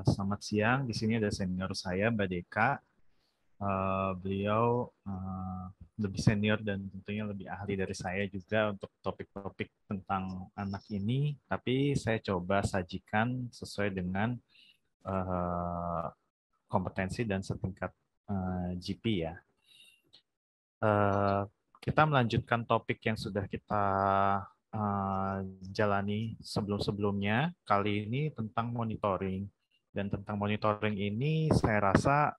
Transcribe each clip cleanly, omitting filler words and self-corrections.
Selamat siang, di sini ada senior saya, Mbak Deka. Beliau lebih senior dan tentunya lebih ahli dari saya juga untuk topik-topik tentang anak ini, tapi saya coba sajikan sesuai dengan eh, kompetensi dan setingkat GP ya. Eh, Kita melanjutkan topik yang sudah kita jalani sebelum-sebelumnya. Kali ini tentang monitoring. Dan tentang monitoring ini saya rasa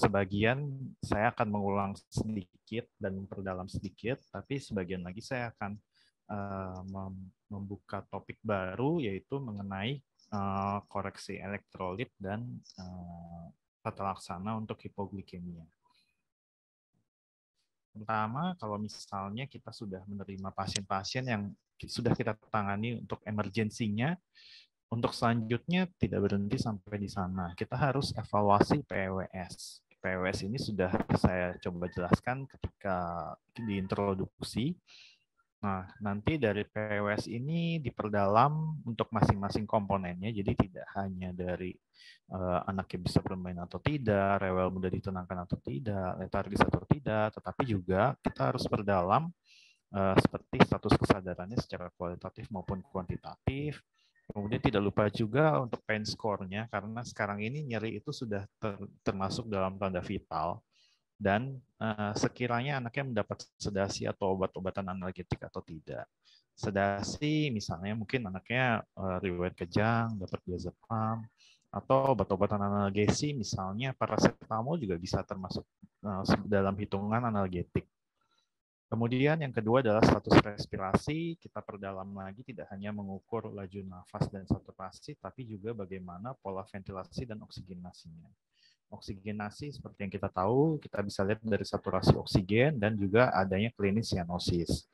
sebagian saya akan mengulang sedikit dan memperdalam sedikit, tapi sebagian lagi saya akan membuka topik baru yaitu mengenai koreksi elektrolit dan tata laksana untuk hipoglikemia. Pertama, kalau misalnya kita sudah menerima pasien-pasien yang sudah kita tangani untuk emergensinya, untuk selanjutnya tidak berhenti sampai di sana. Kita harus evaluasi PWS. PWS ini sudah saya coba jelaskan ketika diintroduksi. Nah, nanti dari PWS ini diperdalam untuk masing-masing komponennya, jadi tidak hanya dari anaknya bisa bermain atau tidak, rewel mudah ditenangkan atau tidak, letargis atau tidak, tetapi juga kita harus perdalam seperti status kesadarannya secara kualitatif maupun kuantitatif. Kemudian tidak lupa juga untuk pain score-nya, karena sekarang ini nyeri itu sudah termasuk dalam tanda vital. Dan sekiranya anaknya mendapat sedasi atau obat-obatan analgetik atau tidak. Sedasi misalnya mungkin anaknya riwayat kejang, dapat diazepam, atau obat-obatan analgesi misalnya paracetamol juga bisa termasuk dalam hitungan analgetik. Kemudian yang kedua adalah status respirasi. Kita perdalam lagi tidak hanya mengukur laju nafas dan saturasi, tapi juga bagaimana pola ventilasi dan oksigenasinya. Oksigenasi seperti yang kita tahu, kita bisa lihat dari saturasi oksigen dan juga adanya klinis cyanosis.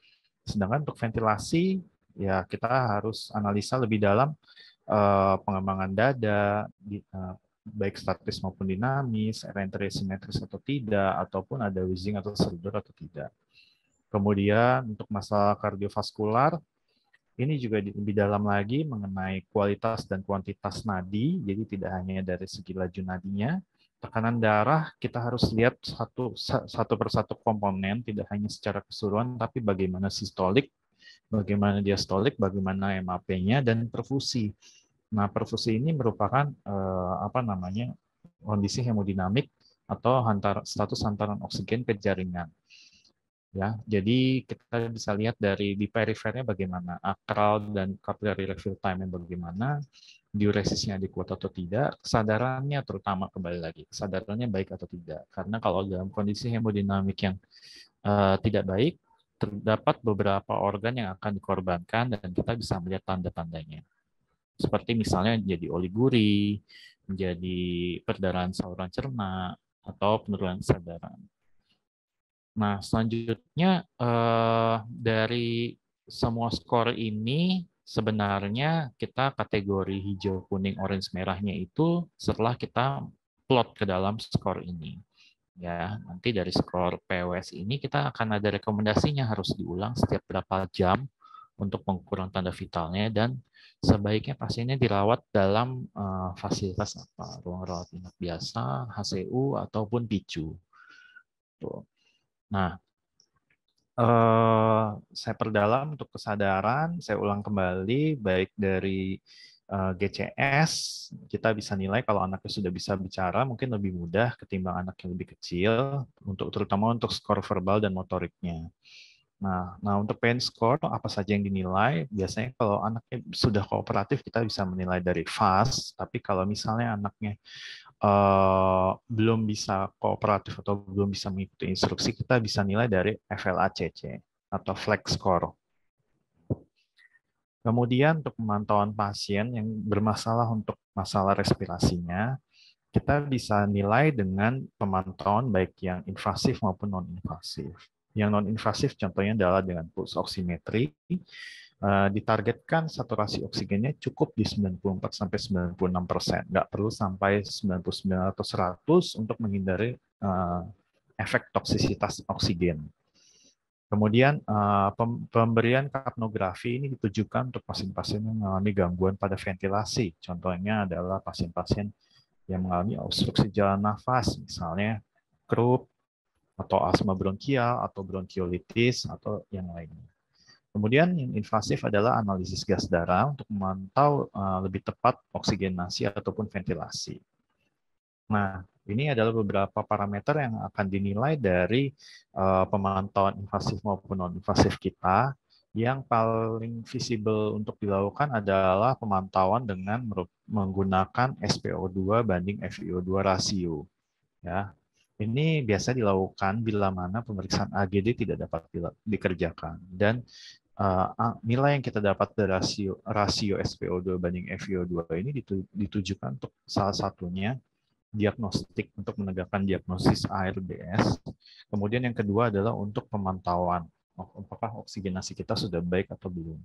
Sedangkan untuk ventilasi, ya kita harus analisa lebih dalam pengembangan dada, baik statis maupun dinamis, renteria simetris atau tidak, ataupun ada wheezing atau serudur atau tidak. Kemudian untuk masalah kardiovaskular, ini juga lebih dalam lagi mengenai kualitas dan kuantitas nadi, jadi tidak hanya dari segi laju nadinya. Tekanan darah kita harus lihat satu persatu komponen, tidak hanya secara keseluruhan, tapi bagaimana sistolik, bagaimana diastolik, bagaimana MAP-nya, dan perfusi. Nah, perfusi ini merupakan kondisi hemodinamik atau status hantaran oksigen ke jaringan. Ya, jadi kita bisa lihat dari di perifernya bagaimana, akral dan capillary refill time-nya bagaimana, diuresisnya adekuat atau tidak, kesadarannya terutama kembali lagi, kesadarannya baik atau tidak. Karena kalau dalam kondisi hemodinamik yang tidak baik, terdapat beberapa organ yang akan dikorbankan dan kita bisa melihat tanda-tandanya. Seperti misalnya menjadi oliguri, menjadi perdarahan saluran cerna, atau penurunan kesadaran. Nah, selanjutnya dari semua skor ini sebenarnya kita kategori hijau, kuning, orange, merahnya itu setelah kita plot ke dalam skor ini. Ya, nanti dari skor PWS ini kita akan ada rekomendasinya harus diulang setiap berapa jam untuk pengukuran tanda vitalnya dan sebaiknya pasiennya dirawat dalam fasilitas apa, ruang rawat inap biasa, HCU ataupun PICU. Tuh. Nah, saya perdalam untuk kesadaran, saya ulang kembali, baik dari GCS, kita bisa nilai kalau anaknya sudah bisa bicara, mungkin lebih mudah ketimbang anak yang lebih kecil, terutama untuk skor verbal dan motoriknya. Nah, untuk pain score, apa saja yang dinilai? Biasanya kalau anaknya sudah kooperatif, kita bisa menilai dari FAST, tapi kalau misalnya anaknya belum bisa kooperatif atau belum bisa mengikuti instruksi, kita bisa nilai dari FLACC atau flex score. Kemudian untuk pemantauan pasien yang bermasalah untuk masalah respirasinya, kita bisa nilai dengan pemantauan baik yang invasif maupun non-invasif. Yang non-invasif contohnya adalah dengan pulse oximetry, ditargetkan saturasi oksigennya cukup di 94-96%, nggak perlu sampai 99 atau 100 untuk menghindari efek toksisitas oksigen. Kemudian pemberian kapnografi ini ditujukan untuk pasien-pasien yang mengalami gangguan pada ventilasi. Contohnya adalah pasien-pasien yang mengalami obstruksi jalan nafas, misalnya croup, atau asma bronkial, atau bronkiolitis, atau yang lainnya. Kemudian yang invasif adalah analisis gas darah untuk memantau lebih tepat oksigenasi ataupun ventilasi. Nah, ini adalah beberapa parameter yang akan dinilai dari pemantauan invasif maupun non-invasif kita. Yang paling visible untuk dilakukan adalah pemantauan dengan menggunakan SpO2 banding FiO2 rasio. Ya, ini biasa dilakukan bila mana pemeriksaan AGD tidak dapat dikerjakan, dan nilai yang kita dapat dari rasio SpO2 banding FiO2 ini ditujukan untuk salah satunya diagnostik, untuk menegakkan diagnosis ARDS. Kemudian yang kedua adalah untuk pemantauan apakah oksigenasi kita sudah baik atau belum,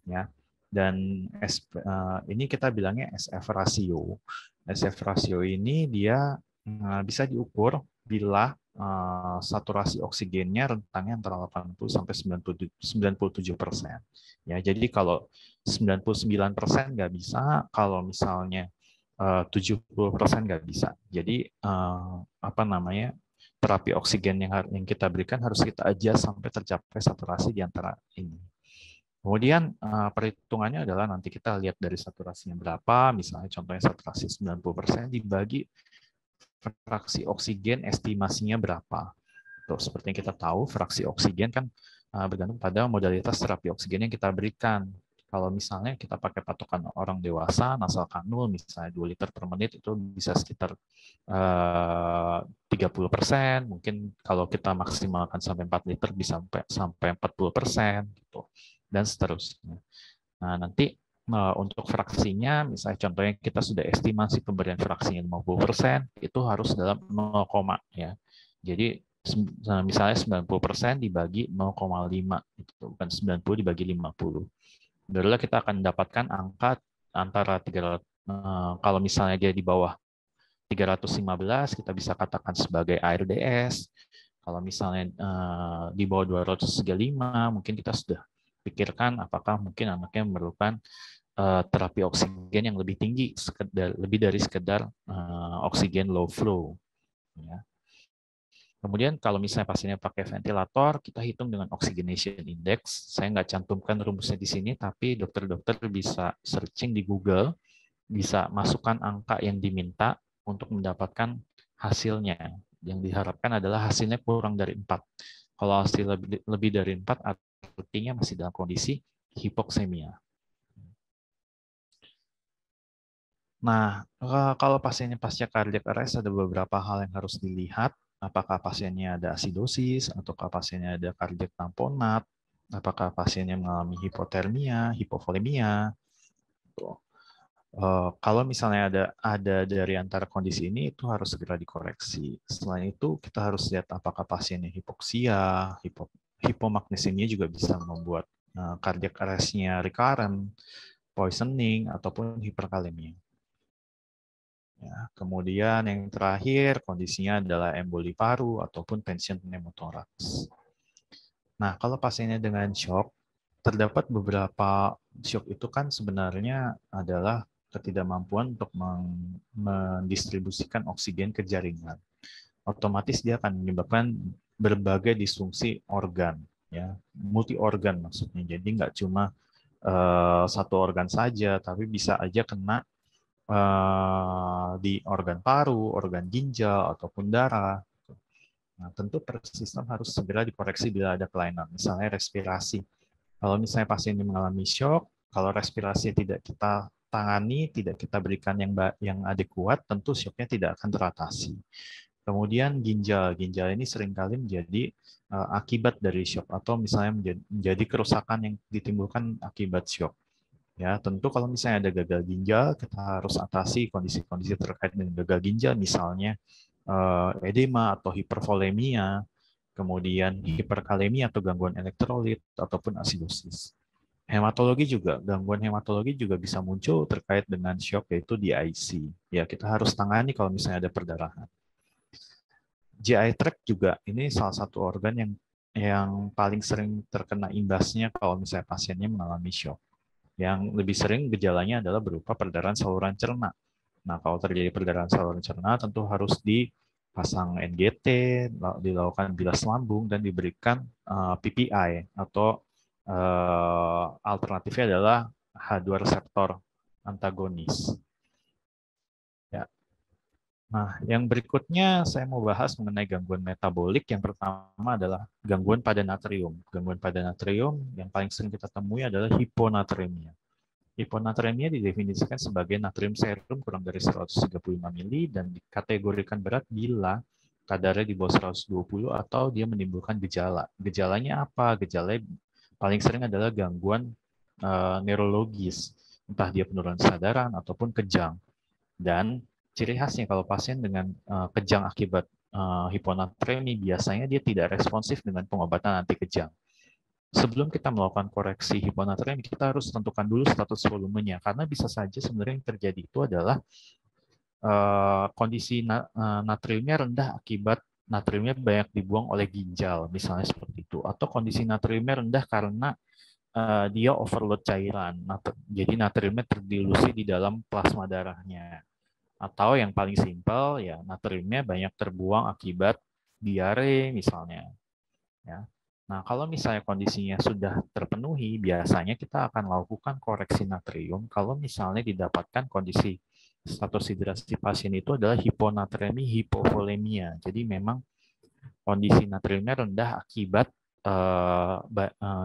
ya. Dan ini kita bilangnya SF rasio. SF rasio ini dia bisa diukur bila saturasi oksigennya rentangnya antara 80 sampai 97%. Ya, jadi kalau 99% nggak bisa, kalau misalnya 70% nggak bisa. Jadi terapi oksigen yang kita berikan harus kita adjust sampai tercapai saturasi di antara ini. Kemudian perhitungannya adalah nanti kita lihat dari saturasinya berapa, misalnya contohnya saturasi 90% dibagi fraksi oksigen estimasinya berapa. Tuh, seperti yang kita tahu, fraksi oksigen kan bergantung pada modalitas terapi oksigen yang kita berikan. Kalau misalnya kita pakai patokan orang dewasa, nasal kanul misalnya 2 liter per menit, itu bisa sekitar 30%. Mungkin kalau kita maksimalkan sampai 4 liter bisa sampai 40%, gitu, dan seterusnya. Nah, nanti untuk fraksinya, misalnya contohnya kita sudah estimasi pemberian fraksinya 50%, itu harus dalam 0, ya. Jadi misalnya 90% dibagi 0,5, itu bukan 90 dibagi 50. Barulah kita akan mendapatkan angka antara 300, kalau misalnya dia di bawah 315, kita bisa katakan sebagai ARDS. Kalau misalnya di bawah 235, mungkin kita sudah pikirkan apakah mungkin anaknya memerlukan terapi oksigen yang lebih tinggi, lebih dari sekedar oksigen low flow. Ya. Kemudian kalau misalnya pasiennya pakai ventilator, kita hitung dengan oxygenation index. Saya nggak cantumkan rumusnya di sini, tapi dokter-dokter bisa searching di Google, bisa masukkan angka yang diminta untuk mendapatkan hasilnya. Yang diharapkan adalah hasilnya kurang dari 4. Kalau hasil lebih dari 4, artinya masih dalam kondisi hipoksemia. Nah, kalau pasiennya pasca cardiac arrest ada beberapa hal yang harus dilihat. Apakah pasiennya ada asidosis, ataukah pasiennya ada cardiac tamponat, apakah pasiennya mengalami hipotermia, hipovolemia. Kalau misalnya ada dari antara kondisi ini, itu harus segera dikoreksi. Selain itu, kita harus lihat apakah pasiennya hipoksia, hipomagnesemia juga bisa membuat cardiac arrest-nya recurrent, poisoning, ataupun hiperkalemia. Ya, kemudian yang terakhir kondisinya adalah emboli paru ataupun tension pneumotoraks. Nah, kalau pasiennya dengan shock, terdapat beberapa shock itu kan sebenarnya adalah ketidakmampuan untuk mendistribusikan oksigen ke jaringan. Otomatis dia akan menyebabkan berbagai disfungsi organ, ya, multi organ maksudnya. Jadi nggak cuma satu organ saja, tapi bisa aja kena di organ paru, organ ginjal, ataupun darah. Nah, tentu per sistem harus segera dikoreksi bila ada kelainan, misalnya respirasi. Kalau misalnya pasien ini mengalami shock, kalau respirasi tidak kita tangani, tidak kita berikan yang adekuat, tentu shocknya tidak akan teratasi. Kemudian ginjal ini seringkali menjadi akibat dari shock, atau misalnya menjadi kerusakan yang ditimbulkan akibat shock. Ya, tentu kalau misalnya ada gagal ginjal, kita harus atasi kondisi-kondisi terkait dengan gagal ginjal, misalnya edema atau hipervolemia, kemudian hiperkalemia atau gangguan elektrolit, ataupun asidosis. Gangguan hematologi juga bisa muncul terkait dengan shock, yaitu DIC. Ya, kita harus tangani kalau misalnya ada perdarahan. GI tract juga ini salah satu organ yang yang paling sering terkena imbasnya kalau misalnya pasiennya mengalami shock. Yang lebih sering gejalanya adalah berupa perdarahan saluran cerna. Nah, kalau terjadi perdarahan saluran cerna tentu harus dipasang NGT, dilakukan bilas lambung, dan diberikan PPI atau alternatifnya adalah H2 reseptor antagonis. Ya. Nah, yang berikutnya saya mau bahas mengenai gangguan metabolik. Yang pertama adalah gangguan pada natrium. Gangguan pada natrium yang paling sering kita temui adalah hiponatremia. Hiponatremia didefinisikan sebagai natrium serum kurang dari 135 mili dan dikategorikan berat bila kadarnya di bawah 120 atau dia menimbulkan gejala. Gejalanya apa? Gejalanya paling sering adalah gangguan neurologis, entah dia penurunan kesadaran ataupun kejang. Dan ciri khasnya kalau pasien dengan kejang akibat hiponatremi biasanya dia tidak responsif dengan pengobatan anti kejang. Sebelum kita melakukan koreksi hiponatremi, kita harus tentukan dulu status volumenya, karena bisa saja sebenarnya yang terjadi itu adalah kondisi natriumnya rendah akibat natriumnya banyak dibuang oleh ginjal, misalnya seperti itu, atau kondisi natriumnya rendah karena dia overload cairan, jadi natriumnya terdilusi di dalam plasma darahnya. Atau yang paling simpel ya natriumnya banyak terbuang akibat diare misalnya. Ya. Nah, kalau misalnya kondisinya sudah terpenuhi, biasanya kita akan lakukan koreksi natrium kalau misalnya didapatkan kondisi status hidrasi pasien itu adalah hiponatremi hipovolemia. Jadi memang kondisi natriumnya rendah akibat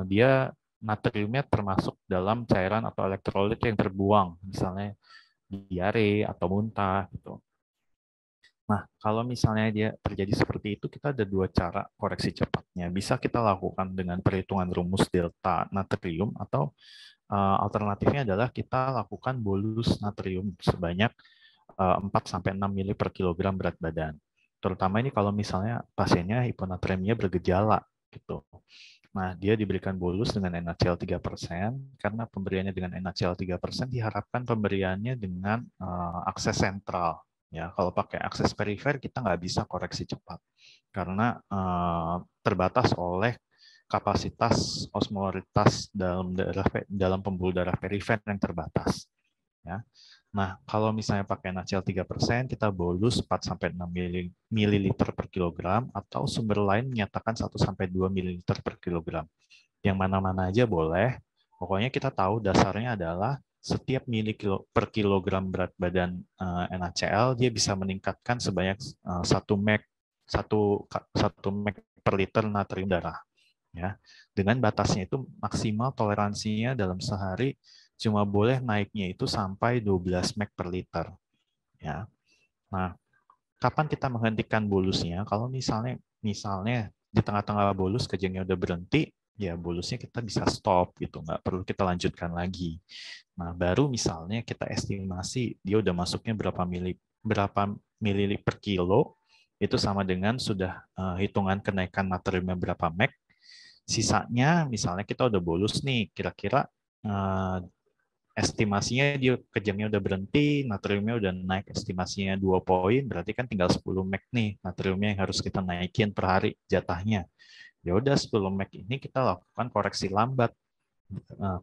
dia natriumnya termasuk dalam cairan atau elektrolit yang terbuang, misalnya diare atau muntah gitu. Nah, kalau misalnya dia terjadi seperti itu, kita ada dua cara koreksi cepatnya. Bisa kita lakukan dengan perhitungan rumus delta natrium atau alternatifnya adalah kita lakukan bolus natrium sebanyak 4-6 mili per kilogram berat badan. Terutama ini kalau misalnya pasiennya hiponatremia bergejala gitu. Nah, dia diberikan bolus dengan NaCl 3%, karena pemberiannya dengan NaCl 3% diharapkan pemberiannya dengan akses sentral. Ya, kalau pakai akses perifer kita nggak bisa koreksi cepat karena terbatas oleh kapasitas osmolaritas dalam pembuluh darah perifer yang terbatas. Ya. Nah, kalau misalnya pakai NaCl 3%, kita bolus 4-6 ml per kilogram, atau sumber lain menyatakan 1-2 ml per kilogram. Yang mana-mana aja boleh. Pokoknya kita tahu dasarnya adalah setiap mili per kilogram berat badan NaCl, dia bisa meningkatkan sebanyak 1 mg per liter natrium darah. Ya, dengan batasnya itu maksimal toleransinya dalam sehari cuma boleh naiknya itu sampai 12 mg per liter. Ya. Nah, kapan kita menghentikan bolusnya? Kalau misalnya di tengah-tengah bolus kejangnya udah berhenti, ya bolusnya kita bisa stop gitu, nggak perlu kita lanjutkan lagi. Nah, baru misalnya kita estimasi dia udah masuknya berapa mili per kilo, itu sama dengan sudah hitungan kenaikan natriumnya berapa mg. Sisanya misalnya kita udah bolus nih, kira-kira estimasinya dia kejamnya udah berhenti, natriumnya udah naik estimasinya 2 poin, berarti kan tinggal 10 mg nih natriumnya yang harus kita naikin per hari jatahnya. Ya udah 10 mg ini kita lakukan koreksi lambat.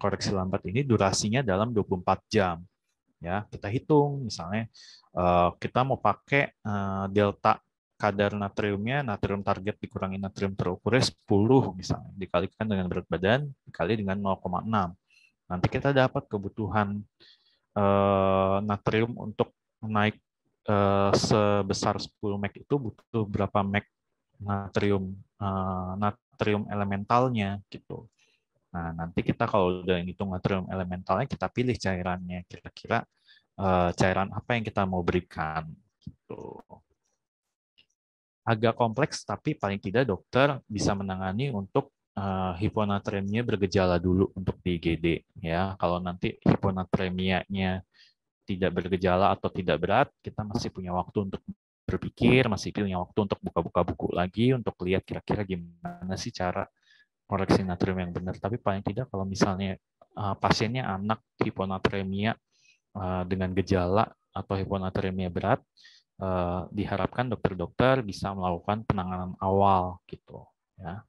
Koreksi lambat ini durasinya dalam 24 jam. Ya, kita hitung misalnya kita mau pakai delta kadar natriumnya, natrium target dikurangi natrium terukurnya 10 misalnya, dikalikan dengan berat badan, dikali dengan 0,6. Nanti kita dapat kebutuhan natrium untuk naik sebesar 10 mg itu butuh berapa mg natrium elementalnya gitu. Nah, nanti kita kalau udah ngitung natrium elementalnya, kita pilih cairannya. Kira-kira cairan apa yang kita mau berikan. Gitu. Agak kompleks, tapi paling tidak dokter bisa menangani untuk hiponatremia bergejala dulu untuk di IGD. Ya, kalau nanti hiponatremianya tidak bergejala atau tidak berat, kita masih punya waktu untuk berpikir, masih punya waktu untuk buka-buka buku lagi, untuk lihat kira-kira gimana sih cara koreksi natrium yang benar. Tapi paling tidak kalau misalnya pasiennya anak hiponatremia dengan gejala atau hiponatremia berat, diharapkan dokter-dokter bisa melakukan penanganan awal gitu. Ya.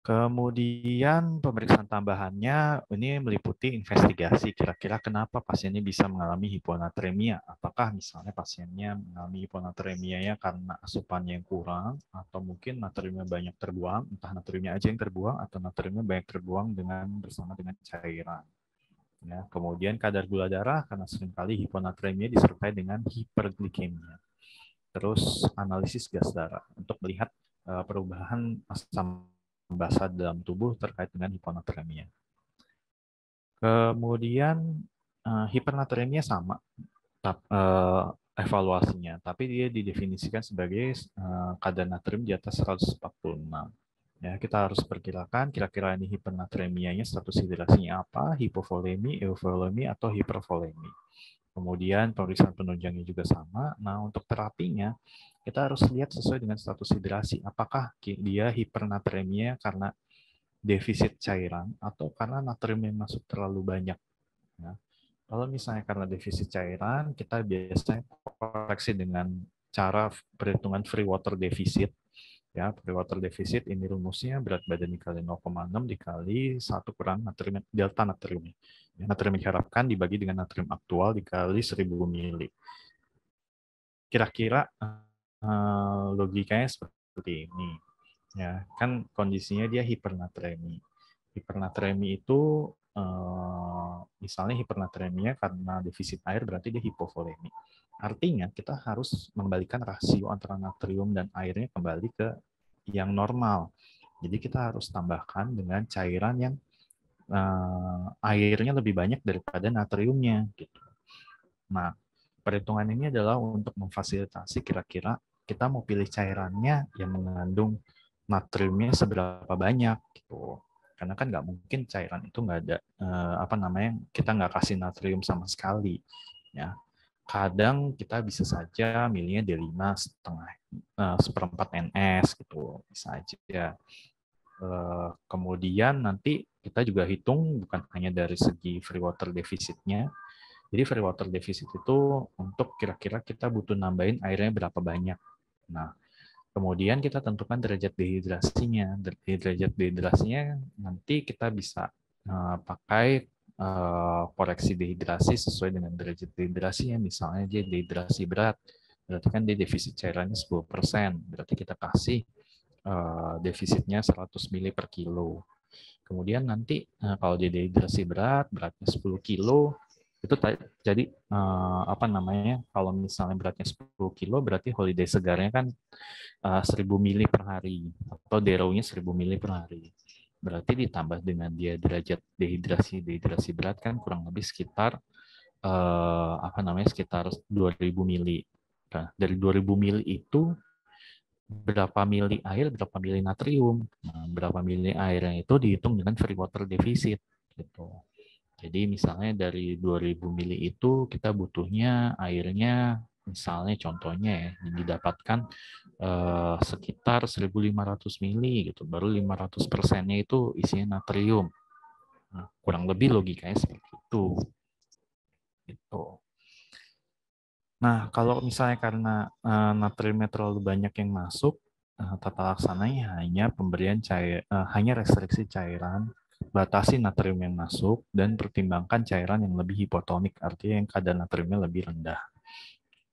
Kemudian pemeriksaan tambahannya ini meliputi investigasi kira-kira kenapa pasiennya bisa mengalami hiponatremia. Apakah misalnya pasiennya mengalami hiponatremianya karena asupannya yang kurang atau mungkin natriumnya banyak terbuang, entah natriumnya aja yang terbuang atau natriumnya banyak terbuang bersama dengan cairan. Ya, kemudian kadar gula darah karena seringkali hiponatremia disertai dengan hiperglikemia. Terus analisis gas darah untuk melihat perubahan asam basa dalam tubuh terkait dengan hiponatremia. Kemudian hipernatremia sama evaluasinya, tapi dia didefinisikan sebagai kadar natrium di atas 146. Ya, kita harus perkirakan kira-kira ini hipernatremianya status hidrasinya apa, hipovolemi, euvolemi, atau hipervolemi. Kemudian pemeriksaan penunjangnya juga sama. Nah, untuk terapinya, kita harus lihat sesuai dengan status hidrasi. Apakah dia hipernatremia karena defisit cairan atau karena natrium yang masuk terlalu banyak. Ya. Kalau misalnya karena defisit cairan, kita biasanya koreksi dengan cara perhitungan free water deficit. Ya, free water deficit ini rumusnya berat badan dikali 0,6 dikali 1 kurang natrium delta natrium. Ya, natrium diharapkan dibagi dengan natrium aktual dikali 1000 mili. Kira-kira logikanya seperti ini. Ya, kan kondisinya dia hipernatremi. Hipernatremi itu misalnya hipernatremia karena defisit air berarti dia hipovolemi. Artinya kita harus membalikan rasio antara natrium dan airnya kembali ke yang normal. Jadi kita harus tambahkan dengan cairan yang airnya lebih banyak daripada natriumnya gitu. Nah, perhitungan ini adalah untuk memfasilitasi kira-kira kita mau pilih cairannya yang mengandung natriumnya seberapa banyak gitu. Karena kan nggak mungkin cairan itu nggak ada kita nggak kasih natrium sama sekali. Ya, kadang kita bisa saja milihnya D5 setengah seperempat NS gitu bisa aja. Kemudian nanti kita juga hitung bukan hanya dari segi free water defisitnya. Jadi free water deficit itu untuk kira-kira kita butuh nambahin airnya berapa banyak. Nah, kemudian kita tentukan derajat dehidrasinya. Derajat dehidrasinya nanti kita bisa pakai koreksi dehidrasi sesuai dengan derajat dehidrasinya. Misalnya dia dehidrasi berat, berarti kan dia defisit cairannya 10%. Berarti kita kasih defisitnya 100 mili per kilo. Kemudian nanti kalau dia dehidrasi berat, beratnya 10 kilo, itu jadi kalau misalnya beratnya 10 kilo, berarti holiday segarnya kan 1000 mili per hari, atau DRO-nya 1000 mili per hari. Berarti ditambah dengan dia derajat dehidrasi berat kan kurang lebih sekitar sekitar 2000 mili. Nah, dari 2000 mili itu berapa mili air, berapa mili natrium. Nah, berapa mili airnya itu dihitung dengan free water deficit gitu. Jadi misalnya dari 2000 mili itu kita butuhnya airnya misalnya contohnya ya didapatkan sekitar 1500 mili gitu. Baru 500%-nya itu isinya natrium. Nah, kurang lebih logikanya seperti itu. Gitu. Nah, kalau misalnya karena natriumnya terlalu banyak yang masuk, tata laksananya hanya pemberian hanya restriksi cairan, batasi natrium yang masuk, dan pertimbangkan cairan yang lebih hipotonik, artinya yang kadar natriumnya lebih rendah.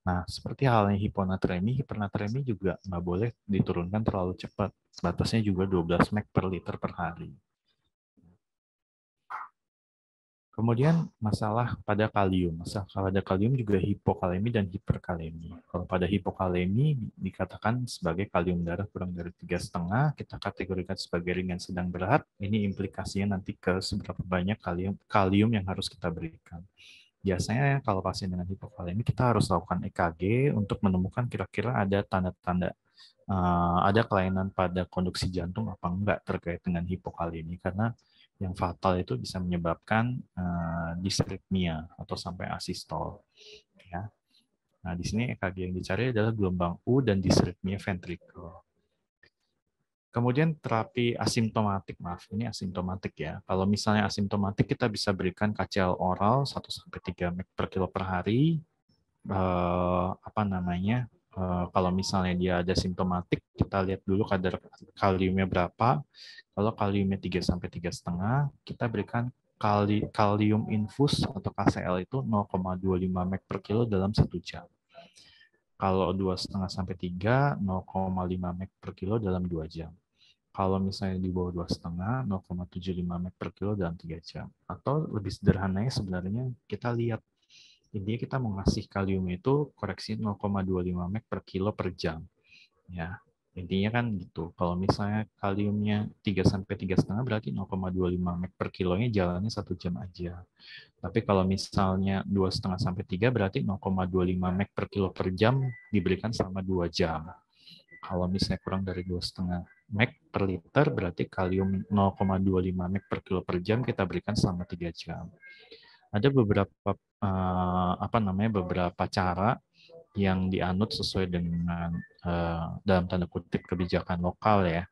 Nah, seperti halnya hipernatremi juga nggak boleh diturunkan terlalu cepat. Batasnya juga 12 mg per liter per hari. Kemudian masalah pada kalium. Masalah pada kalium juga hipokalemi dan hiperkalemi. Kalau pada hipokalemi dikatakan sebagai kalium darah kurang dari 3,5, kita kategorikan sebagai ringan sedang berat. Ini implikasinya nanti ke seberapa banyak kalium yang harus kita berikan. Biasanya kalau pasien dengan hipokalemi kita harus lakukan EKG untuk menemukan kira-kira ada tanda-tanda ada kelainan pada konduksi jantung apa enggak terkait dengan hipokalemi, karena yang fatal itu bisa menyebabkan disritmia atau sampai asistol. Ya. Nah, di sini EKG yang dicari adalah gelombang U dan disritmia ventricle. Kemudian terapi asimptomatik, maaf ini asimptomatik ya. Kalau misalnya asimptomatik kita bisa berikan KCl oral 1-3 mg per kilo per hari. Kalau misalnya dia ada simptomatik, kita lihat dulu kadar kaliumnya berapa. Kalau kaliumnya 3 sampai 3,5, kita berikan kalium infus atau KCl itu 0,25 mg per kilo dalam 1 jam. Kalau 2,5 sampai 3, 0,5 mg per kilo dalam 2 jam. Kalau misalnya di bawah 2,5, 0,75 mg per kilo dalam 3 jam. Atau lebih sederhananya sebenarnya kita lihat, intinya kita mau ngasih kalium itu koreksi 0,25 mg per kilo per jam. Ya, intinya kan gitu. Kalau misalnya kaliumnya 3 sampai 3,5 berarti 0,25 mg per kilonya jalannya 1 jam aja. Tapi kalau misalnya 2,5 sampai 3 berarti 0,25 mg per kilo per jam diberikan selama 2 jam. Kalau misalnya kurang dari 2,5 mg per liter berarti kalium 0,25 mg per kilo per jam kita berikan selama 3 jam. Ada beberapa beberapa cara yang dianut sesuai dengan dalam tanda kutip kebijakan lokal ya.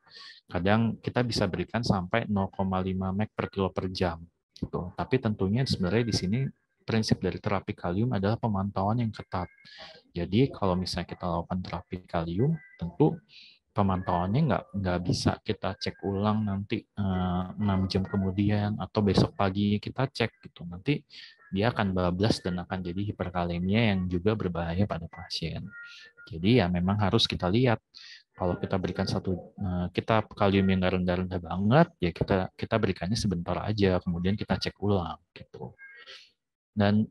Kadang kita bisa berikan sampai 0,5 mg per kilo per jam. Gitu. Tapi tentunya sebenarnya di sini prinsip dari terapi kalium adalah pemantauan yang ketat. Jadi kalau misalnya kita lakukan terapi kalium, tentu pemantauannya nggak bisa kita cek ulang nanti 6 jam kemudian atau besok pagi kita cek gitu. Nanti dia akan bablas dan akan jadi hiperkalemia yang juga berbahaya pada pasien. Jadi ya memang harus kita lihat. Kalau kita berikan kita kalium yang nggak rendah-rendah banget, ya kita berikannya sebentar aja, kemudian kita cek ulang gitu. Dan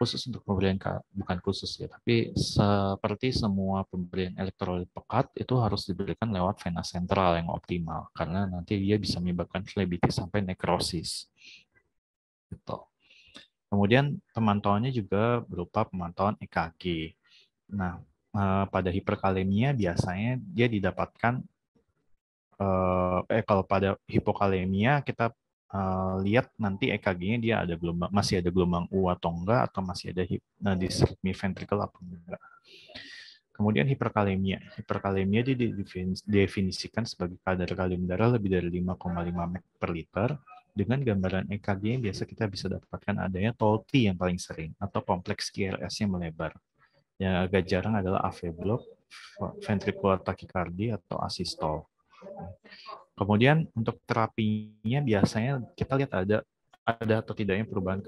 khusus untuk pemberian, bukan khusus ya, tapi seperti semua pemberian elektrolit pekat itu harus diberikan lewat vena sentral yang optimal, karena nanti dia bisa menyebabkan flebitis sampai nekrosis. Gitu. Kemudian pemantauannya juga berupa pemantauan EKG. Nah, pada hiperkalemia biasanya dia didapatkan, kalau pada hipokalemia kita lihat nanti EKG-nya dia masih ada gelombang U atau enggak, atau masih ada disrhythmia ventricle atau enggak. Kemudian hiperkalemia. Hiperkalemia didefinisikan sebagai kadar kalium darah lebih dari 5,5 mg per liter. Dengan gambaran EKG biasa kita bisa dapatkan adanya TOLT yang paling sering atau kompleks QRS yang melebar. Yang agak jarang adalah AV block, ventricular tachycardia atau asystole. Kemudian untuk terapinya biasanya kita lihat ada atau tidaknya perubahan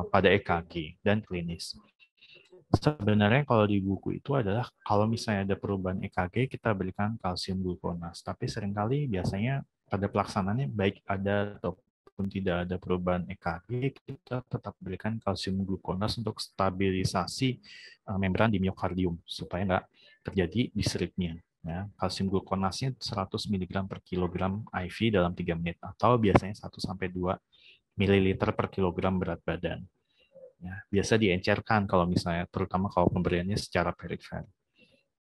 pada EKG dan klinis. Sebenarnya kalau di buku itu adalah kalau misalnya ada perubahan EKG kita berikan kalsium glukonas, tapi seringkali biasanya pada pelaksanaannya baik ada ataupun tidak ada perubahan EKG kita tetap berikan kalsium glukonas untuk stabilisasi membran di miokardium supaya nggak terjadi disritmia. Ya, kalsium glukonasnya 100 mg per kilogram IV dalam 3 menit atau biasanya 1 sampai 2 ml per kilogram berat badan. Ya, biasa diencerkan kalau misalnya terutama kalau pemberiannya secara perifer.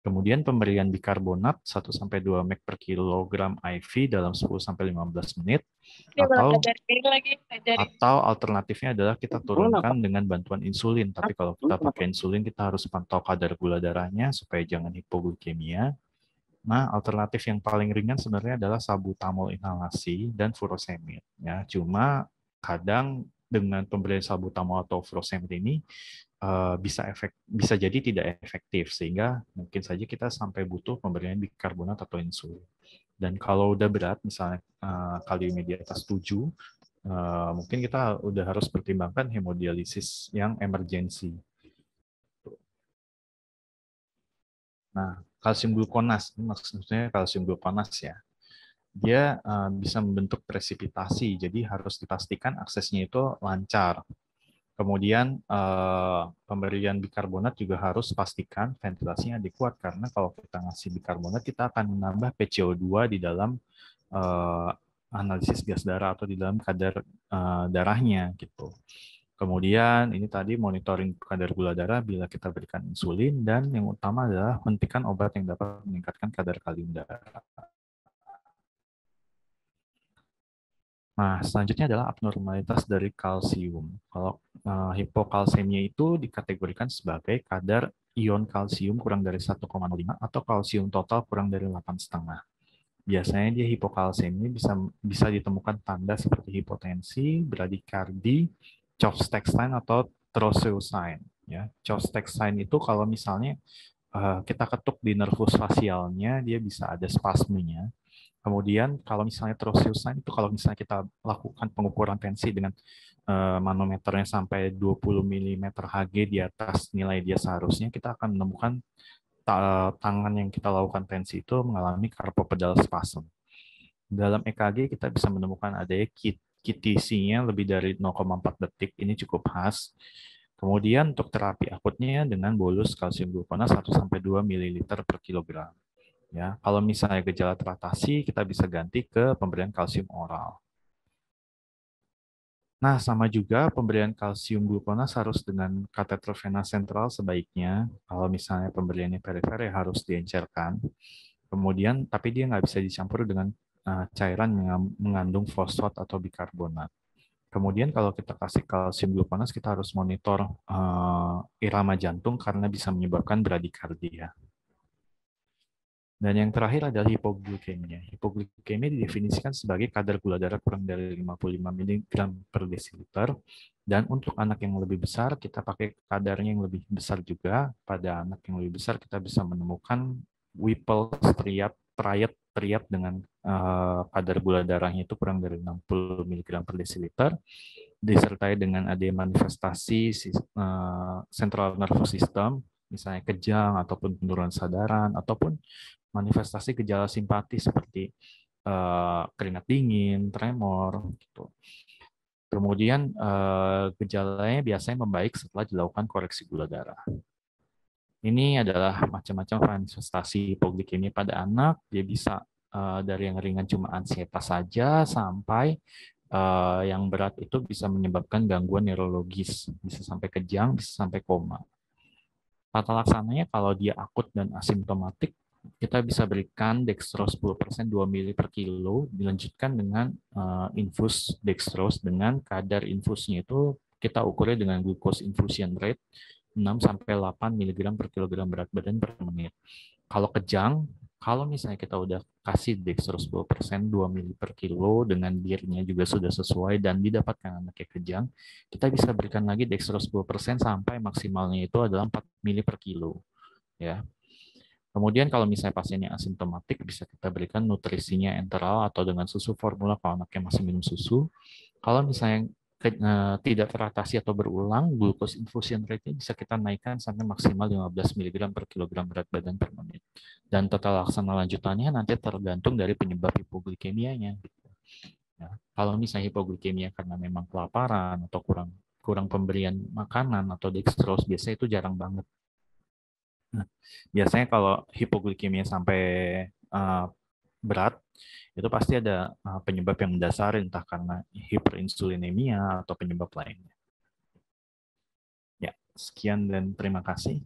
Kemudian pemberian bikarbonat 1 sampai 2 mg per kilogram IV dalam 10 sampai 15 menit atau alternatifnya adalah kita turunkan dengan bantuan insulin. Tapi kalau kita pakai insulin kita harus pantau kadar gula darahnya supaya jangan hipoglikemia. Nah, alternatif yang paling ringan sebenarnya adalah salbutamol inhalasi dan furosemid. Ya, cuma kadang dengan pemberian salbutamol atau furosemid ini bisa jadi tidak efektif, sehingga mungkin saja kita sampai butuh pemberian bikarbonat atau insulin. Dan kalau udah berat, misalnya kaliumnya di atas 7, mungkin kita udah harus pertimbangkan hemodialisis yang emergensi. Nah, kalsium glukonas, ini maksudnya kalsium glukonas ya. Dia bisa membentuk presipitasi, jadi harus dipastikan aksesnya itu lancar. Kemudian pemberian bikarbonat juga harus pastikan ventilasinya adekuat, karena kalau kita ngasih bikarbonat kita akan menambah PCO2 di dalam analisis gas darah atau di dalam kadar darahnya gitu. Kemudian ini tadi monitoring kadar gula darah bila kita berikan insulin, dan yang utama adalah hentikan obat yang dapat meningkatkan kadar kalium darah. Nah, selanjutnya adalah abnormalitas dari kalsium. Kalau hipokalsemia itu dikategorikan sebagai kadar ion kalsium kurang dari 1,05 atau kalsium total kurang dari 8,5. Biasanya dia hipokalsemia bisa ditemukan tanda seperti hipotensi, bradikardi, Chopstein atau Trousseau sign. Ya, Chopstein itu kalau misalnya kita ketuk di nervus fasialnya, dia bisa ada spasmenya. Kemudian kalau misalnya terosiosan itu kalau misalnya kita lakukan pengukuran tensi dengan manometernya sampai 20 mm Hg di atas nilai dia seharusnya, kita akan menemukan tangan yang kita lakukan tensi itu mengalami carpopedal spasm. Dalam EKG kita bisa menemukan adanya QTc-nya lebih dari 0,4 detik, ini cukup khas. Kemudian untuk terapi akutnya dengan bolus kalsium glukonat 1-2 ml per kilogram. Ya, kalau misalnya gejala teratasi, kita bisa ganti ke pemberian kalsium oral. Nah, sama juga pemberian kalsium glukonas harus dengan kateter vena sentral sebaiknya. Kalau misalnya pemberiannya perifer ya harus diencerkan. Kemudian, tapi dia nggak bisa dicampur dengan cairan yang mengandung fosfat atau bikarbonat. Kemudian kalau kita kasih kalsium glukonas, kita harus monitor irama jantung karena bisa menyebabkan bradikardia. Dan yang terakhir adalah hipoglikemia. Hipoglikemia didefinisikan sebagai kadar gula darah kurang dari 55 mg per desiliter. Dan untuk anak yang lebih besar, kita pakai kadarnya yang lebih besar juga. Pada anak yang lebih besar, kita bisa menemukan Whipple triad dengan kadar gula darahnya itu kurang dari 60 mg per desiliter, disertai dengan ada manifestasi central nervous system, misalnya kejang ataupun penurunan sadaran ataupun manifestasi gejala simpati seperti keringat dingin, tremor, gitu. Kemudian gejalanya biasanya membaik setelah dilakukan koreksi gula darah. Ini adalah macam-macam manifestasi hipoglikemia pada anak. Dia bisa dari yang ringan cuma ansietas saja sampai yang berat itu bisa menyebabkan gangguan neurologis, bisa sampai kejang, bisa sampai koma. Tata laksananya kalau dia akut dan asimptomatik, kita bisa berikan dextrose 10% 2 ml per kilo, dilanjutkan dengan infus dextrose dengan kadar infusnya itu kita ukurnya dengan glucose infusion rate 6-8 mg per kilogram berat badan per menit. Kalau kejang, kalau misalnya kita udah kasih dextrose 10% 2 ml per kilo dengan birnya juga sudah sesuai dan didapatkan anaknya kejang, kita bisa berikan lagi dextrose 10% sampai maksimalnya itu adalah 4 ml per kilo. Ya. Kemudian kalau misalnya pasiennya asimptomatik, bisa kita berikan nutrisinya enteral atau dengan susu formula kalau anaknya masih minum susu. Kalau misalnya tidak teratasi atau berulang, glucose infusion rate-nya bisa kita naikkan sampai maksimal 15 mg per kilogram berat badan per menit. Dan total laksana lanjutannya nanti tergantung dari penyebab hipoglikemianya. Ya, kalau misalnya hipoglikemia karena memang kelaparan atau kurang pemberian makanan atau dextrose, biasanya itu jarang banget. Nah, biasanya kalau hipoglikemia sampai berat, itu pasti ada penyebab yang mendasar, entah karena hiperinsulinemia atau penyebab lainnya. Ya, sekian dan terima kasih.